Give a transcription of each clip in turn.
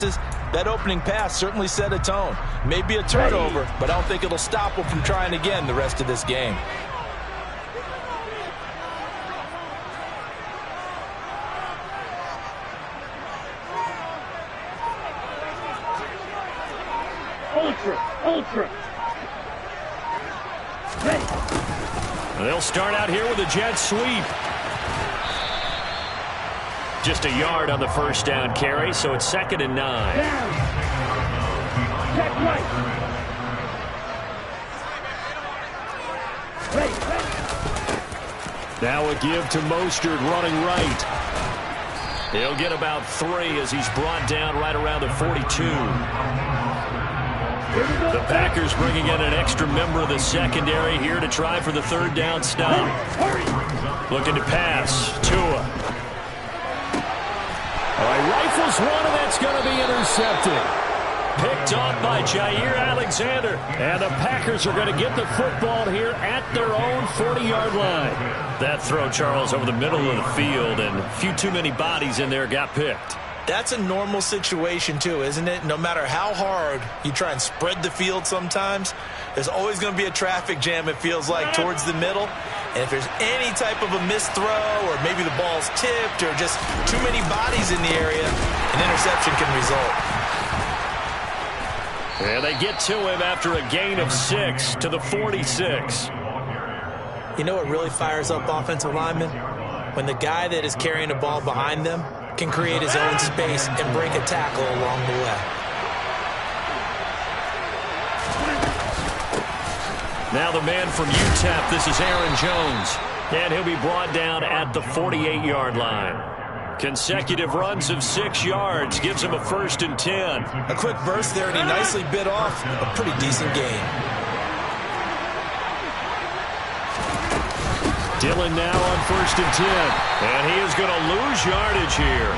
That opening pass certainly set a tone. Maybe a turnover, but I don't think it'll stop him from trying again the rest of this game. Ultra. They'll start out here with a jet sweep. Just a yard on the first down carry, so it's 2nd and 9. Down. Check right. Now a give to Mostert running right. He'll get about 3 as he's brought down right around the 42. The Packers bringing in an extra member of the secondary here to try for the 3rd down stop. Looking to pass. Tua. All right, rifles one, and that's going to be intercepted. Picked off by Jair Alexander. And the Packers are going to get the football here at their own 40-yard line. That throw, Charles, over the middle of the field, and a few too many bodies in there got picked. That's a normal situation, too, isn't it? No matter how hard you try and spread the field sometimes, there's always going to be a traffic jam, it feels like, towards the middle. And if there's any type of a missed throw or maybe the ball's tipped or just too many bodies in the area, an interception can result. And they get to him after a gain of 6 to the 46. You know what really fires up offensive linemen? When the guy that is carrying the ball behind them can create his own space and break a tackle along the way. Now the man from UTEP, this is Aaron Jones. And he'll be brought down at the 48-yard line. Consecutive runs of 6 yards gives him a 1st and 10. A quick burst there, and he nicely bit off a pretty decent gain. Dillon now on 1st and 10. And he is going to lose yardage here.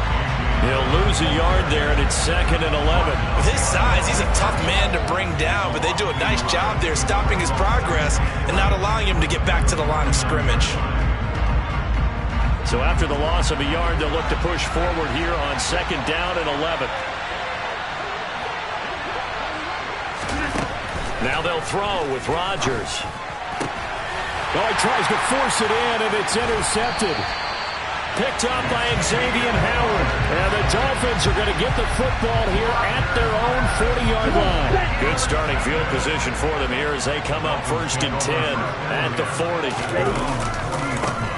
He'll lose a yard there, and it's 2nd and 11. With his size, he's a tough man to bring down, but they do a nice job there stopping his progress and not allowing him to get back to the line of scrimmage. So after the loss of a yard, they'll look to push forward here on 2nd down and 11. Now they'll throw with Rodgers. Oh, he tries to force it in, and it's intercepted. Picked up by Xavier Howard. And the Dolphins are going to get the football here at their own 40-yard line. Good starting field position for them here as they come up 1st and 10 at the 40.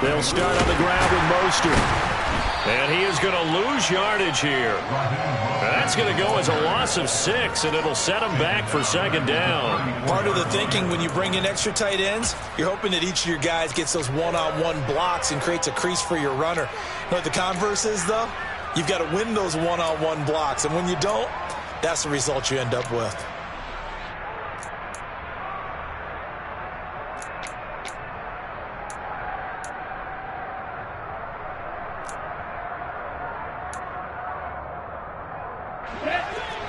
They'll start on the ground with Mostert. And he is going to lose yardage here. That's going to go as a loss of 6, and it'll set him back for 2nd down. Part of the thinking when you bring in extra tight ends, you're hoping that each of your guys gets those one-on-one blocks and creates a crease for your runner. You know what the converse is, though? You've got to win those one-on-one blocks, and when you don't, that's the result you end up with.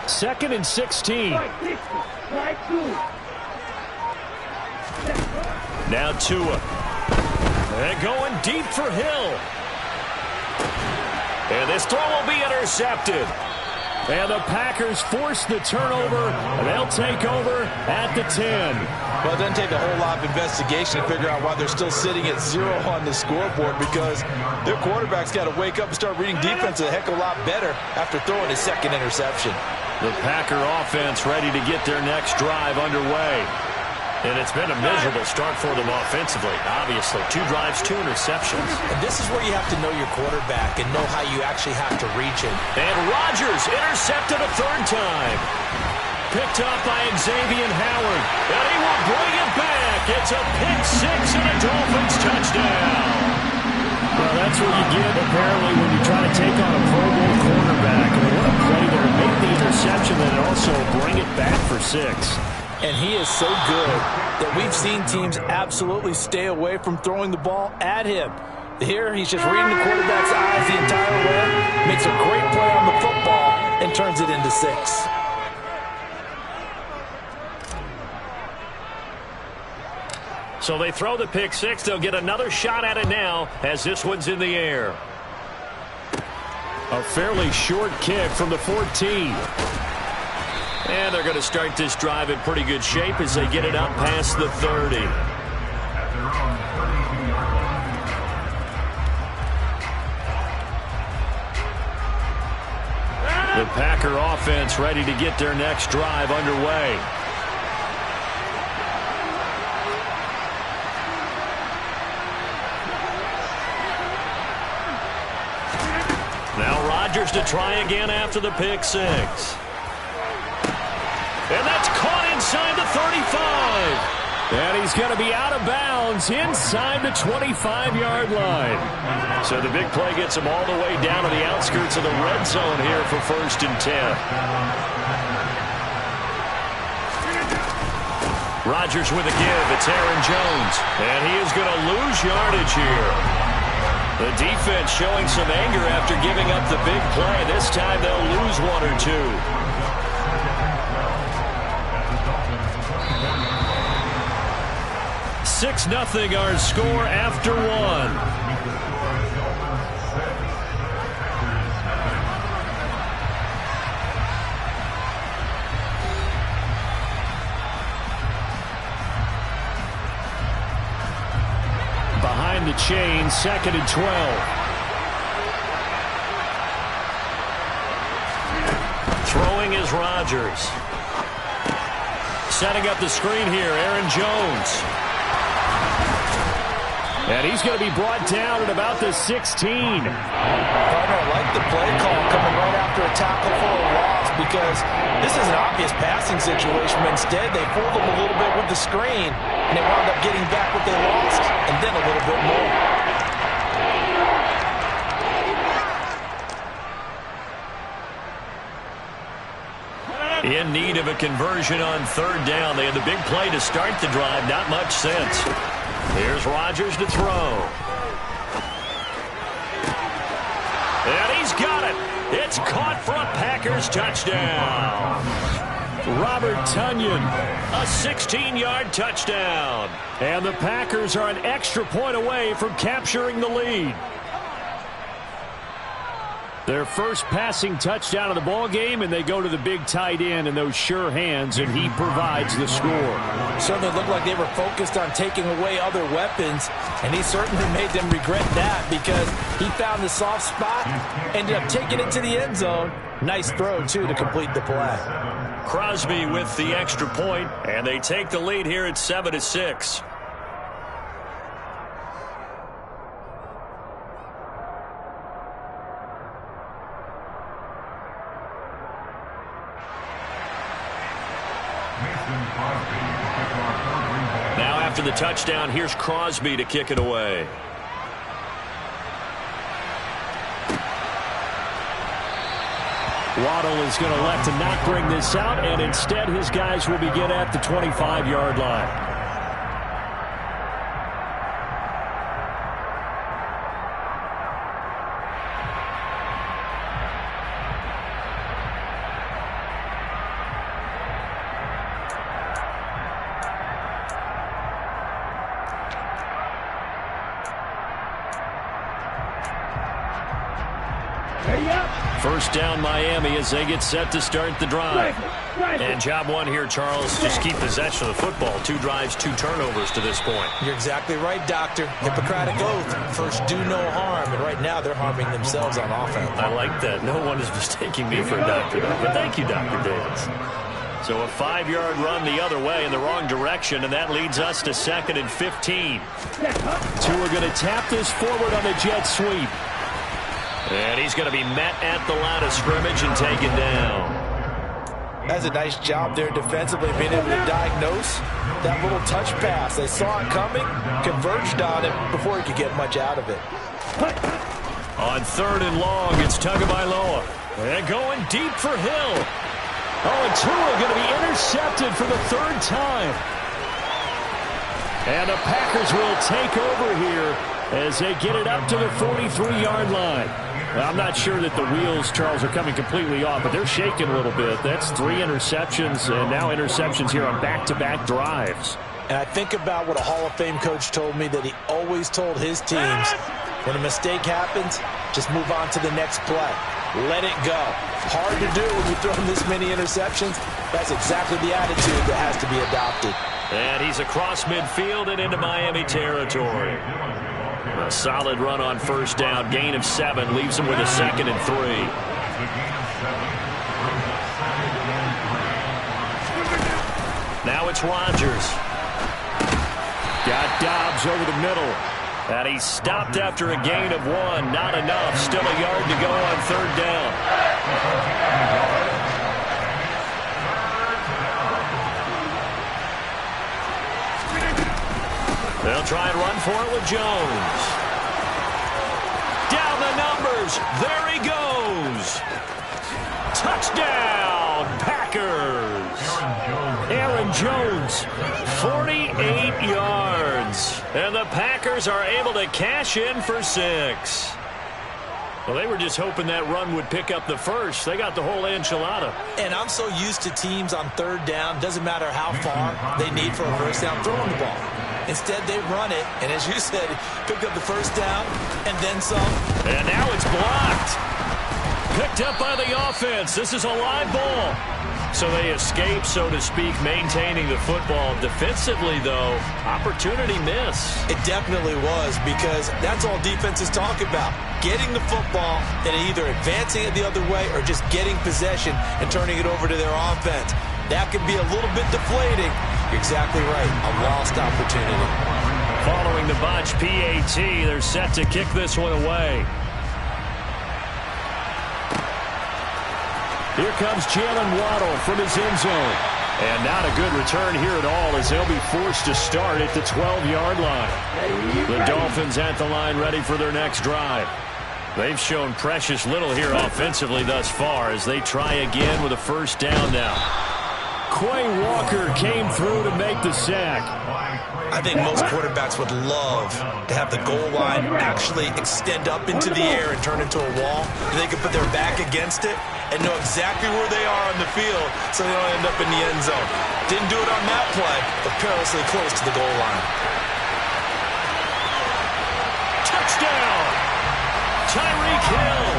Second and 16. Now Tua. And going deep for Hill. And this throw will be intercepted. And the Packers force the turnover. And they'll take over at the 10. Well, it doesn't take a whole lot of investigation to figure out why they're still sitting at 0 on the scoreboard, because their quarterback's got to wake up and start reading defense a heck of a lot better after throwing his 2nd interception. The Packer offense ready to get their next drive underway. And it's been a miserable start for them offensively, obviously. 2 drives, 2 interceptions. And this is where you have to know your quarterback and know how you actually have to reach it. And Rodgers intercepted a 3rd time. Picked up by Xavier Howard. And he will bring it back. It's a pick 6 and a Dolphins touchdown. Well, that's what you get, apparently, when you try to take on a Pro Bowl quarterback. I mean, what a play there to make the interception and also bring it back for 6. And he is so good that we've seen teams absolutely stay away from throwing the ball at him. Here, he's just reading the quarterback's eyes the entire way, makes a great play on the football, and turns it into 6. So they throw the pick 6. They'll get another shot at it now as this one's in the air. A fairly short kick from the 14. And they're going to start this drive in pretty good shape as they get it up past the 30. The Packer offense ready to get their next drive underway. Now Rodgers to try again after the pick six. And that's caught inside the 35. And he's going to be out of bounds inside the 25-yard line. So the big play gets him all the way down to the outskirts of the red zone here for 1st and 10. Rodgers with a give. It's Aaron Jones. And he is going to lose yardage here. The defense showing some anger after giving up the big play. This time they'll lose one or two. 6-0 our score after one. Behind the chain, 2nd and 12. Throwing is Rodgers. Setting up the screen here, Aaron Jones. And he's going to be brought down at about the 16. Partner, I like the play call coming right after a tackle for a loss because this is an obvious passing situation, but instead they fooled them a little bit with the screen, and they wound up getting back what they lost, and then a little bit more. In need of a conversion on 3rd down. They had the big play to start the drive. Not much sense. Here's Rodgers to throw. And he's got it. It's caught for a Packers touchdown. Robert Tonyan, a 16-yard touchdown. And the Packers are an extra point away from capturing the lead. Their first passing touchdown of the ball game, and they go to the big tight end in those sure hands, and he provides the score. Certainly looked like they were focused on taking away other weapons, and he certainly made them regret that because he found the soft spot, ended up taking it to the end zone. Nice throw, too, to complete the play. Crosby with the extra point, and they take the lead here at 7-6. Now after the touchdown, here's Crosby to kick it away. Waddle is going to elect to not bring this out, and instead his guys will begin at the 25-yard line. First down Miami as they get set to start the drive. And job one here, Charles, just keep possession of the football. 2 drives, 2 turnovers to this point. You're exactly right, Doctor. Hippocratic oath. First, do no harm. And right now, they're harming themselves on offense. I like that. No one is mistaking me for a doctor, though. But thank you, Dr. Davis. So a 5-yard run the other way in the wrong direction, and that leads us to 2nd and 15. 2 are going to tap this forward on the jet sweep. And he's going to be met at the line of scrimmage and taken down. That's a nice job there defensively, being able to diagnose that little touch pass. They saw it coming, converged on it before he could get much out of it. On 3rd and long, it's Tagovailoa. And going deep for Hill. Oh, and Tua going to be intercepted for the 3rd time. And the Packers will take over here as they get it up to the 43-yard line. Well, I'm not sure that the wheels, Charles, are coming completely off, but they're shaking a little bit. That's 3 interceptions, and now interceptions here on back-to-back drives. And I think about what a Hall of Fame coach told me, that he always told his teams, when a mistake happens, just move on to the next play. let it go. Hard to do when you're throwing this many interceptions. That's exactly the attitude that has to be adopted. And he's across midfield and into Miami territory. A solid run on first down. Gain of 7 leaves him with a 2nd and 3. Now it's Rodgers. Got Dobbs over the middle. And he's stopped after a gain of 1. Not enough. Still a yard to go on third down. They'll try and run for it with Jones. Down the numbers. There he goes. Touchdown, Packers. Aaron Jones, 48 yards. And the Packers are able to cash in for 6. Well, they were just hoping that run would pick up the first. They got the whole enchilada. And I'm so used to teams on third down, doesn't matter how far they need for a first down, throwing the ball. Instead, they run it, and as you said, picked up the first down and then some. And now it's blocked. Picked up by the offense. This is a live ball. So they escape, so to speak, maintaining the football. Defensively, though, opportunity miss. It definitely was, because that's all defenses talk about. Getting the football and either advancing it the other way or just getting possession and turning it over to their offense. That can be a little bit deflating. You're exactly right. A lost opportunity. Following the botch PAT, they're set to kick this one away. Here comes Jalen Waddle from his end zone. And not a good return here at all, as they'll be forced to start at the 12-yard line. The Dolphins at the line ready for their next drive. They've shown precious little here offensively thus far as they try again with a first down now. Quay Walker came through to make the sack. I think most quarterbacks would love to have the goal line actually extend up into the air and turn into a wall. They can put their back against it and know exactly where they are on the field so they don't end up in the end zone. Didn't do it on that play, but perilously close to the goal line. Touchdown! Tyreek Hill,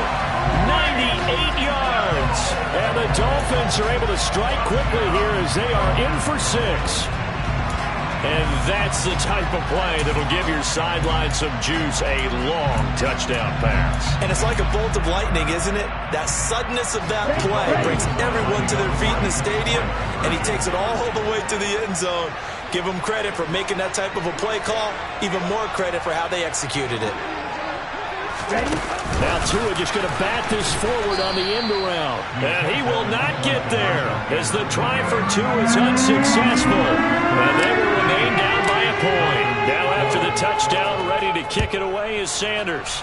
98 yards. And the Dolphins are able to strike quickly here as they are in for 6. And that's the type of play that'll give your sideline some juice, a long touchdown pass. And it's like a bolt of lightning, isn't it? That suddenness of that play brings everyone to their feet in the stadium, and he takes it all the way to the end zone. Give him credit for making that type of a play call, even more credit for how they executed it. Now Tua just going to bat this forward on the end around. And he will not get there as the try for 2 is unsuccessful. And they will remain down by a point. Now after the touchdown, ready to kick it away is Sanders.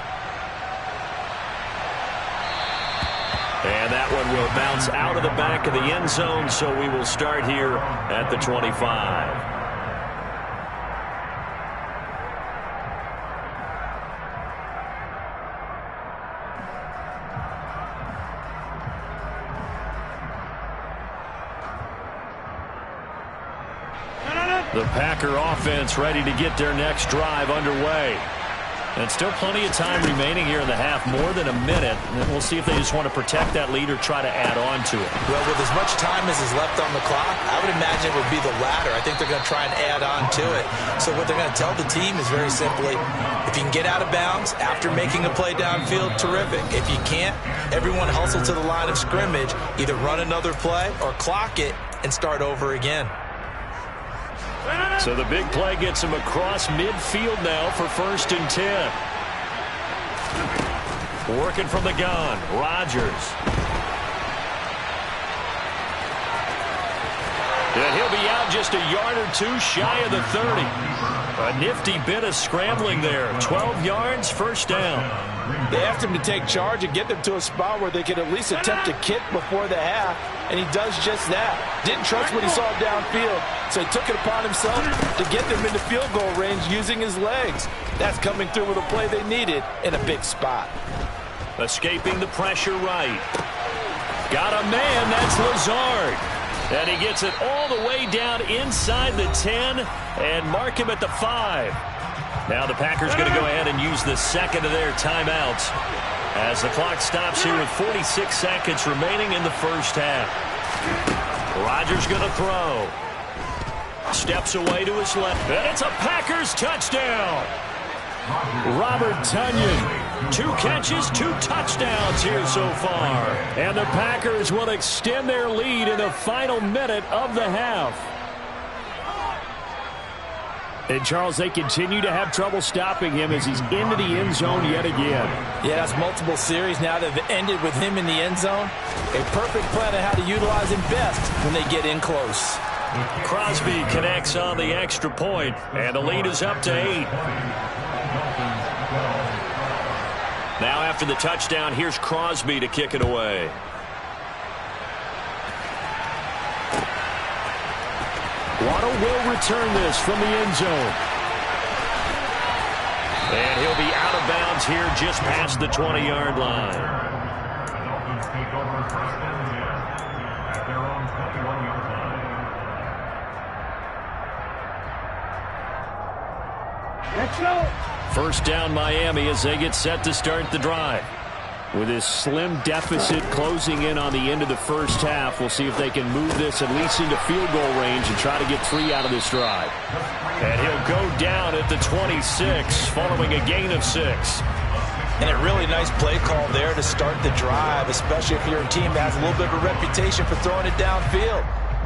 And that one will bounce out of the back of the end zone, so we will start here at the 25. The Packer offense ready to get their next drive underway. And still plenty of time remaining here in the half, more than a minute. And we'll see if they just want to protect that lead or try to add on to it. Well, with as much time as is left on the clock, I would imagine it would be the latter. I think they're going to try and add on to it. So what they're going to tell the team is very simply, if you can get out of bounds after making a play downfield, terrific. If you can't, everyone hustle to the line of scrimmage, either run another play or clock it and start over again. So the big play gets him across midfield now for 1st and 10. Working from the gun, Rodgers. And he'll be out just a yard or 2 shy of the 30. A nifty bit of scrambling there. 12 yards, first down. They asked him to take charge and get them to a spot where they could at least attempt to kick before the half, and he does just that. Didn't trust what he saw downfield, so he took it upon himself to get them into field goal range using his legs. That's coming through with a play they needed in a big spot. Escaping the pressure right. Got a man, that's Lazard. And he gets it all the way down inside the 10 and mark him at the 5. Now the Packers going to go ahead and use the second of their timeouts. As the clock stops here with 46 seconds remaining in the first half. Rodgers going to throw. Steps away to his left. And it's a Packers touchdown. Robert Tonyan. 2 catches, 2 touchdowns here so far. And the Packers will extend their lead in the final minute of the half. And, Charles, they continue to have trouble stopping him as he's into the end zone yet again. Yeah, that's multiple series now that have ended with him in the end zone. A perfect plan on how to utilize him best when they get in close. Crosby connects on the extra point, and the lead is up to 8. Now after the touchdown, here's Crosby to kick it away. Waddle will return this from the end zone. And he'll be out of bounds here just past the 20-yard line. First down Miami as they get set to start the drive. With this slim deficit closing in on the end of the first half, we'll see if they can move this at least into field goal range and try to get 3 out of this drive. And he'll go down at the 26 following a gain of 6. And a really nice play call there to start the drive, especially if you're a team that has a little bit of a reputation for throwing it downfield.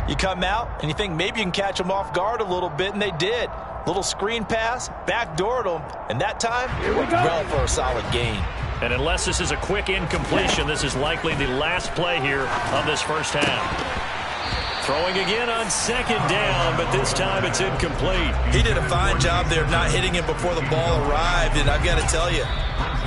You come out and you think maybe you can catch them off guard a little bit, and they did. Little screen pass, backdoored them, and that time it went well for a solid gain. And unless this is a quick incompletion, this is likely the last play here of this first half. Throwing again on second down, but this time it's incomplete. He did a fine job there of not hitting him before the ball arrived, and I've got to tell you,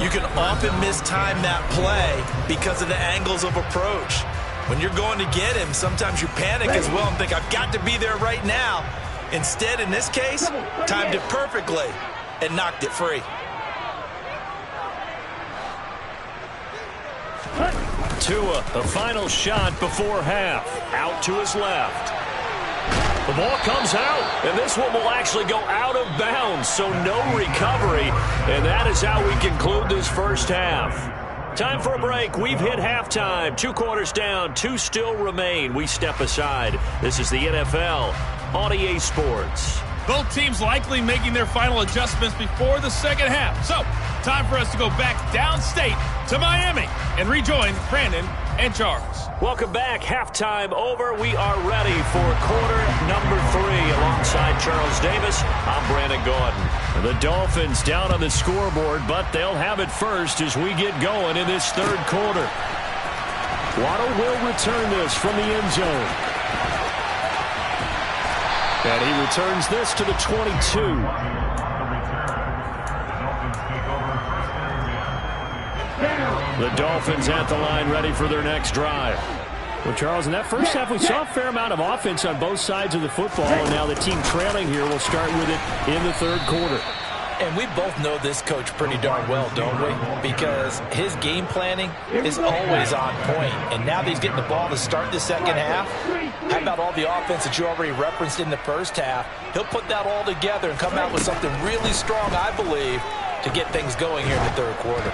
you can often mistime that play because of the angles of approach. When you're going to get him, sometimes you panic as well and think, I've got to be there right now. Instead, in this case, timed it perfectly and knocked it free. Tua, the final shot before half. Out to his left. The ball comes out, and this one will actually go out of bounds, so no recovery. And that is how we conclude this first half. Time for a break. We've hit halftime. 2 quarters down, 2 still remain. We step aside. This is the NFL on EA Sports. Both teams likely making their final adjustments before the second half. So, time for us to go back downstate to Miami and rejoin Brandon and Charles. Welcome back. Halftime over. We are ready for quarter number 3. Alongside Charles Davis, I'm Brandon Gordon. The Dolphins down on the scoreboard, but they'll have it first as we get going in this third quarter. Waddle will return this from the end zone. And he returns this to the 22. The Dolphins at the line ready for their next drive. Well, Charles, in that first half, we saw a fair amount of offense on both sides of the football, and now the team trailing here will start with it in the third quarter. And we both know this coach pretty darn well, don't we? Because his game planning is always on point. And now that he's getting the ball to start the second half, how about all the offense that you already referenced in the first half? He'll put that all together and come out with something really strong, I believe, to get things going here in the third quarter.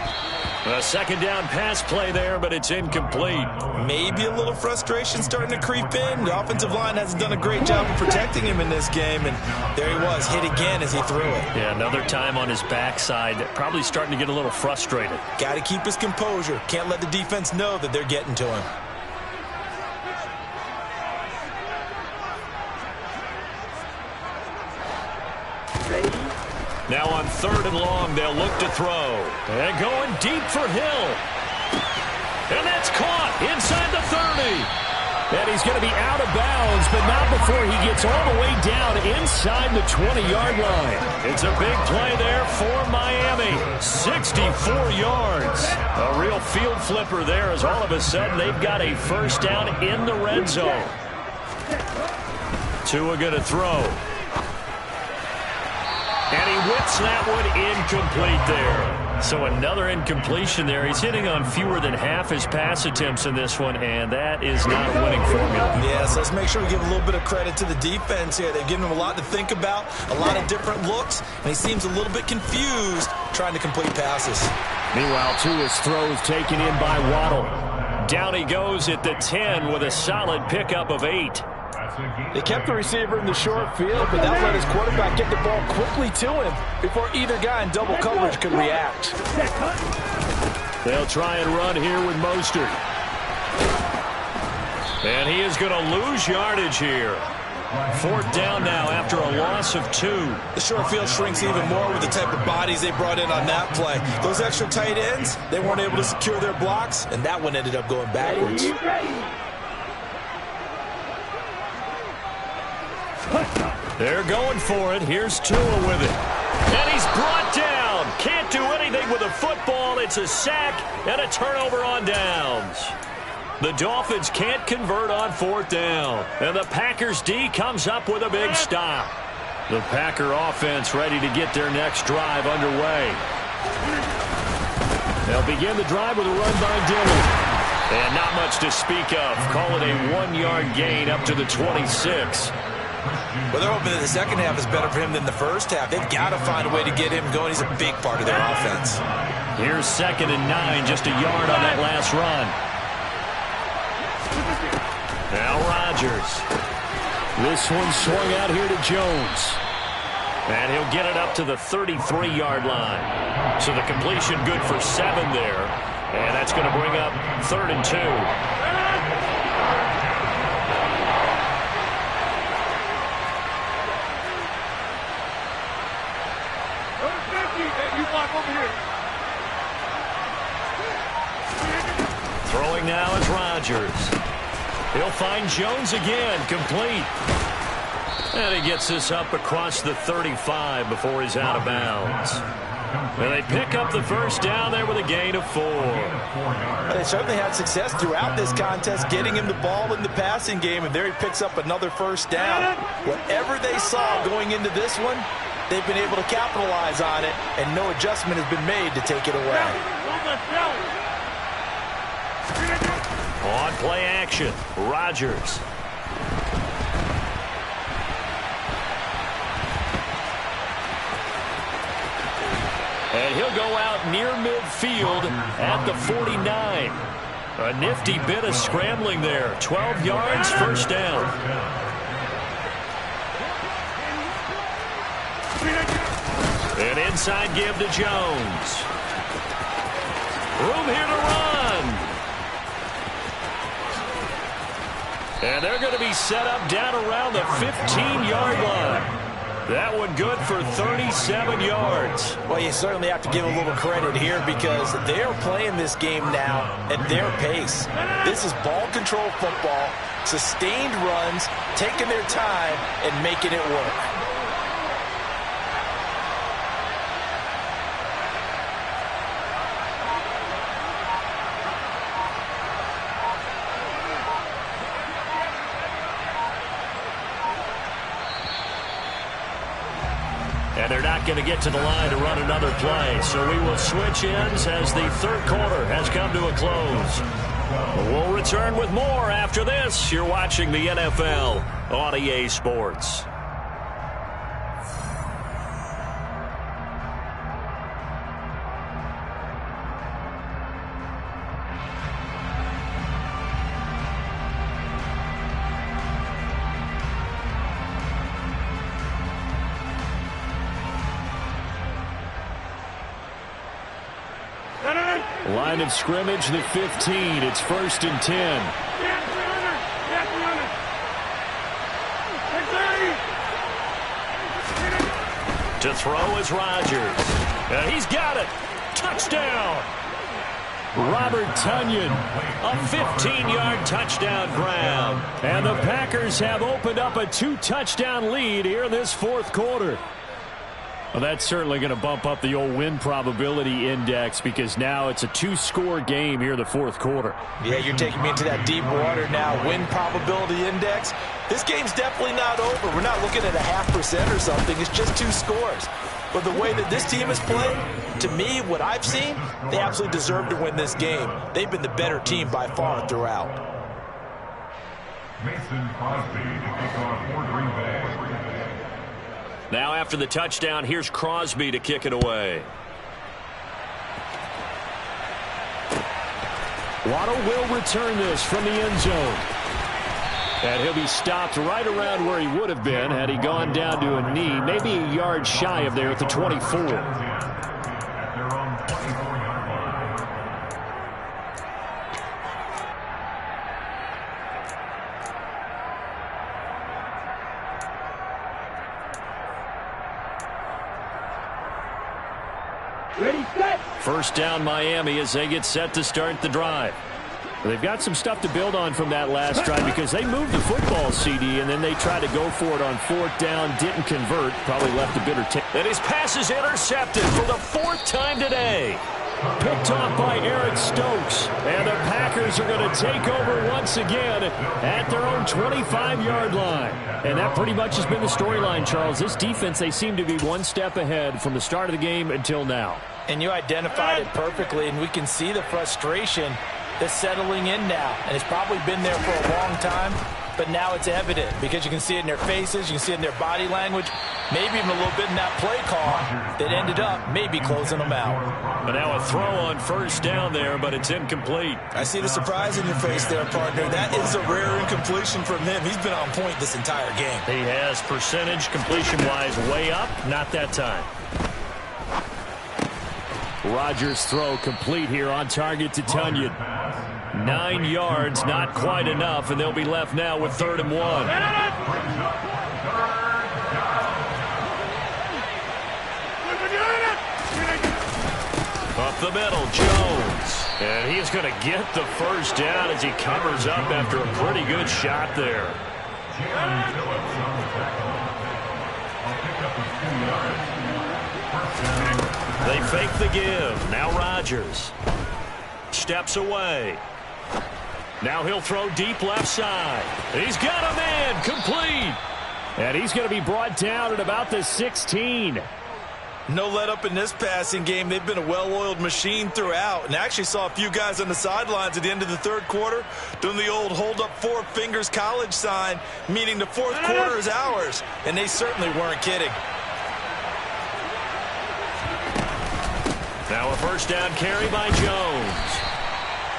A second down pass play there, but it's incomplete. Maybe a little frustration starting to creep in. The offensive line hasn't done a great job of protecting him in this game, and there he was, hit again as he threw it. Yeah, another time on his backside, probably starting to get a little frustrated. Got to keep his composure. Can't let the defense know that they're getting to him. Now on third and long, they'll look to throw. And going deep for Hill. And that's caught inside the 30. And he's going to be out of bounds, but not before he gets all the way down inside the 20-yard line. It's a big play there for Miami. 64 yards. A real field flipper there as all of a sudden they've got a first down in the red zone. Tua going to throw. And he whips that one incomplete there. So another incompletion there. He's hitting on fewer than half his pass attempts in this one, and that is not a winning formula. Yes, let's make sure we give a little bit of credit to the defense here. They've given him a lot to think about, a lot of different looks, and he seems a little bit confused trying to complete passes. Meanwhile, 2 his throws taken in by Waddle. Down he goes at the 10 with a solid pickup of 8. They kept the receiver in the short field, but that let his quarterback get the ball quickly to him before either guy in double coverage could react. They'll try and run here with Mostert. And he is going to lose yardage here. 4th down now after a loss of 2. The short field shrinks even more with the type of bodies they brought in on that play. Those extra tight ends, they weren't able to secure their blocks, and that one ended up going backwards. They're going for it. Here's Tua with it. And he's brought down. Can't do anything with a football. It's a sack and a turnover on downs. The Dolphins can't convert on 4th down. And the Packers D comes up with a big stop. The Packer offense ready to get their next drive underway. They'll begin the drive with a run by Dillon. And not much to speak of. Call it a 1-yard gain up to the 26. Well, they're hoping that the second half is better for him than the first half. They've got to find a way to get him going. He's a big part of their offense. Here's 2nd and 9, just a yard on that last run. Now Rodgers. This one swung out here to Jones. And he'll get it up to the 33-yard line. So the completion good for 7 there. And that's going to bring up 3rd and 2. Throwing now is Rodgers. He'll find Jones again, complete. And he gets this up across the 35 before he's out of bounds. And they pick up the first down there with a gain of 4. They certainly had success throughout this contest, getting him the ball in the passing game, and there he picks up another first down. Whatever they saw going into this one, they've been able to capitalize on it, and no adjustment has been made to take it away. On play action, Rodgers. And he'll go out near midfield at the 49. A nifty bit of scrambling there. 12 yards, first down. An inside give to Jones. Room here to run. And they're going to be set up down around the 15-yard line. That one good for 37 yards. Well, you certainly have to give a little credit here because they're playing this game now at their pace. This is ball control football, sustained runs, taking their time, and making it work. And they're not going to get to the line to run another play. So we will switch ends as the third quarter has come to a close. We'll return with more after this. You're watching the NFL on EA Sports. Line of scrimmage, the 15. It's 1st and 10. To throw is Rodgers. And he's got it. Touchdown. Robert Tonyan, a 15-yard touchdown grab. And the Packers have opened up a 2-touchdown lead here in this fourth quarter. Well, that's certainly going to bump up the old win probability index because now it's a 2-score game here in the fourth quarter. Yeah, you're taking me into that deep water now. Win probability index. This game's definitely not over. We're not looking at a 0.5% or something. It's just 2 scores. But the way that this team has played, to me, what I've seen, they absolutely deserve to win this game. They've been the better team by far throughout. Mason Crosby to kick off for Green Bay. Now after the touchdown, here's Crosby to kick it away. Waddle will return this from the end zone. And he'll be stopped right around where he would have been had he gone down to a knee, maybe a yard shy of there at the 24. Ready, set. First down Miami as they get set to start the drive. They've got some stuff to build on from that last drive because they moved the football, CD, and then they tried to go for it on fourth down, didn't convert, probably left a bitter taste. And his pass is intercepted for the fourth time today. Picked off by Eric Stokes, and the Packers are going to take over once again at their own 25-yard line. And that pretty much has been the storyline, Charles. This defense, they seem to be one step ahead from the start of the game until now. And you identified it perfectly, and we can see the frustration that's settling in now. And it's probably been there for a long time, but now it's evident because you can see it in their faces, you can see it in their body language, maybe even a little bit in that play call that ended up maybe closing them out. But now a throw on first down there, but it's incomplete. I see the surprise in your face there, partner. That is a rare incompletion from him. He's been on point this entire game. He has percentage completion-wise way up, not that time. Rodgers' throw complete here on target to Tunyon. 9 yards, not quite enough, and they'll be left now with 3rd and 1. Up the middle, Jones. And he is going to get the first down as he covers up after a pretty good shot there. They fake the give. Now Rodgers steps away. Now he'll throw deep left side. He's got a man complete. And he's going to be brought down at about the 16. No let up in this passing game. They've been a well-oiled machine throughout. And I actually saw a few guys on the sidelines at the end of the third quarter doing the old hold up 4 fingers college sign, meaning the fourth quarter is ours. And they certainly weren't kidding. Now a first down carry by Jones.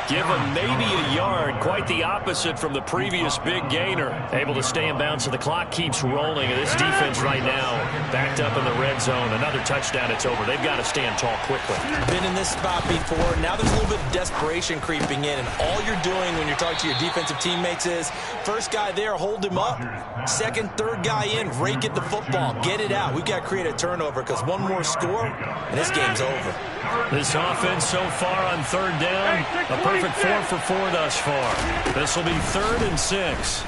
Give him maybe a yard, quite the opposite from the previous big gainer. Able to stay in bounds, so the clock keeps rolling. And this defense right now backed up in the red zone. Another touchdown, it's over. They've got to stand tall quickly. Been in this spot before. Now there's a little bit of desperation creeping in. And all you're doing when you're talking to your defensive teammates is, first guy there, hold him up. Second, third guy in, rake at the football. Get it out. We've got to create a turnover because one more score, and this game's over. This offense so far on 3rd down, a perfect 4 for 4 thus far. This will be 3rd and 6.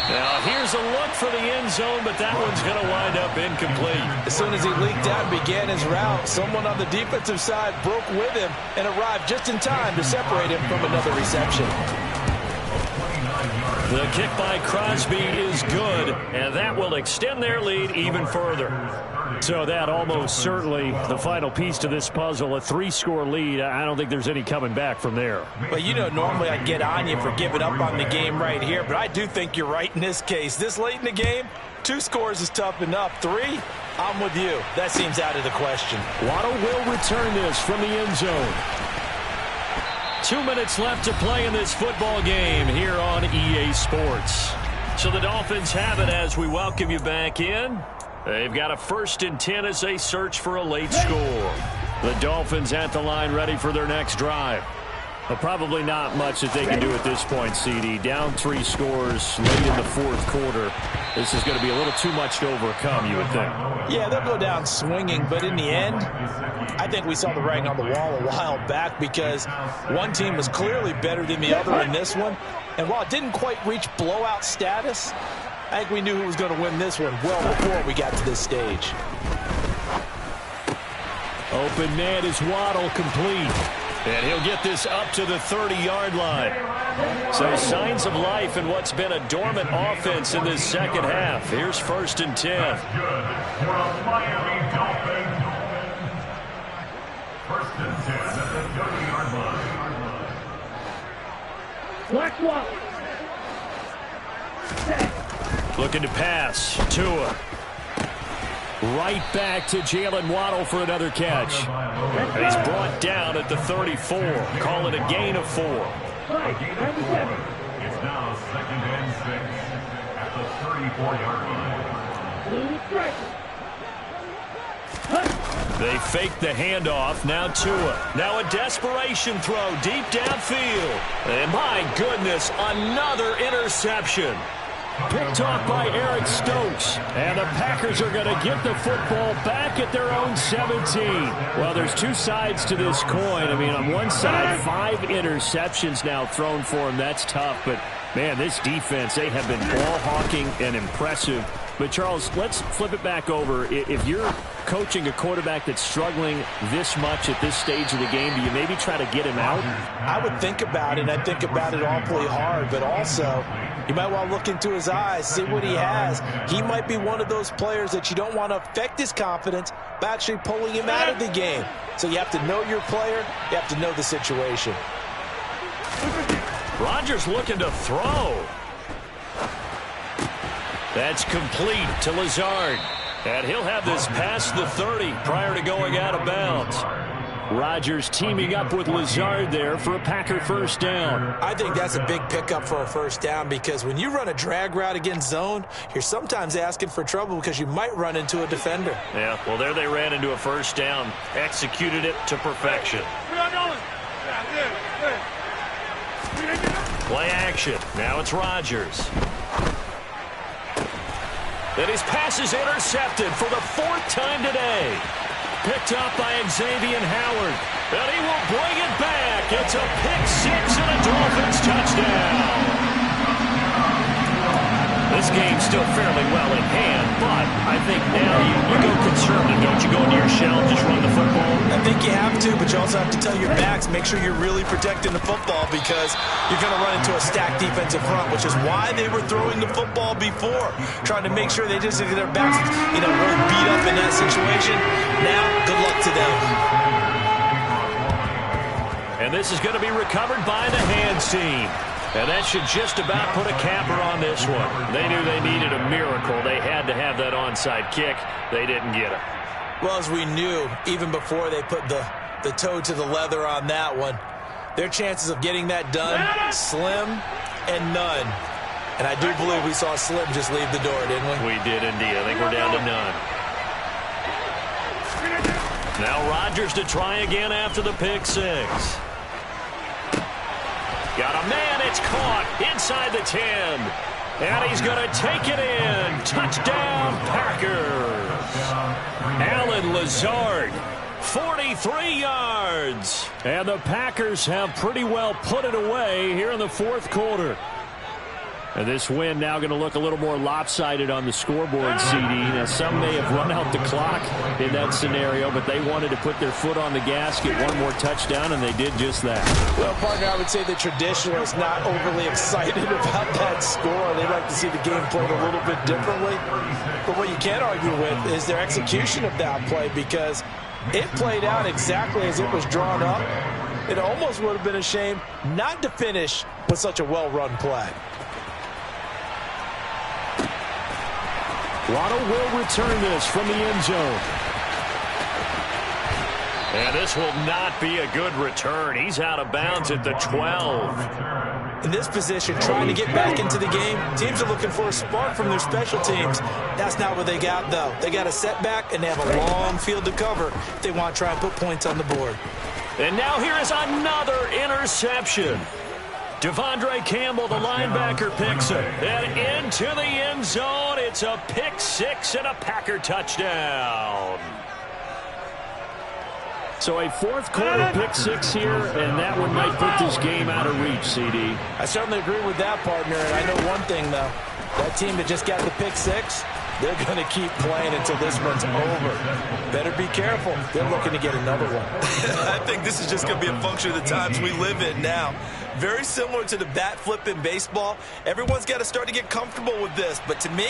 Now here's a look for the end zone, but that one's going to wind up incomplete. As soon as he leaked out and began his route, someone on the defensive side broke with him and arrived just in time to separate him from another reception. The kick by Crosby is good, and that will extend their lead even further. So that almost certainly the final piece to this puzzle, a 3-score lead. I don't think there's any coming back from there. Well, you know, normally I'd get on you for giving up on the game right here, but I do think you're right in this case. This late in the game, 2 scores is tough enough. 3, I'm with you. That seems out of the question. Waddle will return this from the end zone. 2 minutes left to play in this football game here on EA Sports. So the Dolphins have it as we welcome you back in. They've got a 1st and 10 as they search for a late score. The Dolphins at the line ready for their next drive. But probably not much that they can do at this point, CD. Down 3 scores late in the 4th quarter. This is going to be a little too much to overcome, you would think. Yeah, they'll go down swinging, but in the end, I think we saw the writing on the wall a while back because one team was clearly better than the other in this one. And while it didn't quite reach blowout status, I think we knew who was going to win this one well before we got to this stage. Open man is Waddle complete. And he'll get this up to the 30-yard line. So signs of life in what's been a dormant offense in this second half. Here's 1st and 10. That's good for a Miami Dolphins. 1st and 10 at the 30-yard line. Looking to pass. Tua. Right back to Jalen Waddle for another catch. And he's brought down at the 34. Call it a gain of 4. A gain of 4. It's now 2nd and 6 at the 34-yard line. They fake the handoff. Now Tua. Now a desperation throw deep downfield. And my goodness, another interception. Picked off by Eric Stokes. And the Packers are going to get the football back at their own 17. Well, there's two sides to this coin. I mean, on one side, 5 interceptions now thrown for him. That's tough. But, man, this defense, they have been ball hawking and impressive. But, Charles, let's flip it back over. If you're coaching a quarterback that's struggling this much at this stage of the game, do you maybe try to get him out? I would think about it. I think about it awfully hard, but also you might want to look into his eyes, see what he has. He might be one of those players that you don't want to affect his confidence by actually pulling him out of the game. So you have to know your player. You have to know the situation. Rodgers looking to throw. That's complete to Lazard. And he'll have this past the 30 prior to going out of bounds. Rodgers teaming up with Lazard there for a Packer 1st down. I think that's a big pickup for a 1st down because when you run a drag route against zone, you're sometimes asking for trouble because you might run into a defender. Yeah, well, there they ran into a 1st down. Executed it to perfection. Play action. Now it's Rodgers. And his pass is intercepted for the 4th time today. Picked up by Xavier Howard. And he will bring it back. It's a pick-6 and a Dolphins touchdown. This game's still fairly well in hand, but I think now you go conservative, don't you? Go into your shell and just run the football? I think you have to, but you also have to tell your backs, make sure you're really protecting the football because you're going to run into a stacked defensive front, which is why they were throwing the football before, trying to make sure they just get their backs, really beat up in that situation. Now, good luck to them. And this is going to be recovered by the hands team. And that should just about put a capper on this one. They knew they needed a miracle. They had to have that onside kick. They didn't get it. Well, as we knew, even before they put the toe to the leather on that one, their chances of getting that done, slim and none. And I do believe we saw Slim just leave the door, didn't we? We did indeed. I think we're down to none. Now Rodgers to try again after the pick-6. Got a man, it's caught inside the 10. And he's going to take it in. Touchdown, Packers. Alan Lazard, 43 yards. And the Packers have pretty well put it away here in the 4th quarter. And this win now going to look a little more lopsided on the scoreboard, CD. Now, some may have run out the clock in that scenario, but they wanted to put their foot on the gas, get one more touchdown, and they did just that. Well, Parker, I would say the traditionalists not overly excited about that score. They'd like to see the game played a little bit differently. But what you can't argue with is their execution of that play because it played out exactly as it was drawn up. It almost would have been a shame not to finish with such a well-run play. Waddle will return this from the end zone. And this will not be a good return. He's out of bounds at the 12. In this position, trying to get back into the game, teams are looking for a spark from their special teams. That's not what they got, though. They got a setback, and they have a long field to cover if they want to try and put points on the board. And now here is another interception. Devondre Campbell, the linebacker, picks it. And into the end zone, it's a pick-6 and a Packer touchdown. So a 4th quarter pick-6 here, and that one might put this game out of reach, CD. I certainly agree with that, partner. And I know one thing, though. That team that just got the pick-6, they're going to keep playing until this one's over. Better be careful. They're looking to get another one. I think this is just going to be a function of the times we live in now. Very similar to the bat flip in baseball. Everyone's got to start to get comfortable with this. But to me,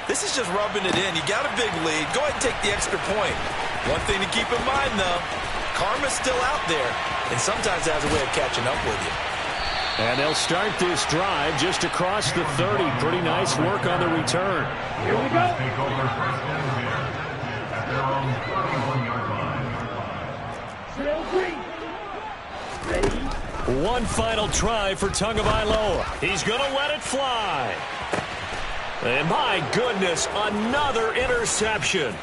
this is just rubbing it in. You got a big lead. Go ahead and take the extra point. One thing to keep in mind, though, karma's still out there, and sometimes it has a way of catching up with you. And they'll start this drive just across the 30. Pretty nice work on the return. Here we go. Take over first and 10 at their own 31-yard line. One final try for Tagovailoa. He's going to let it fly. And my goodness, another interception.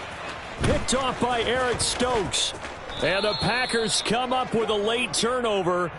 Picked off by Eric Stokes. And the Packers come up with a late turnover.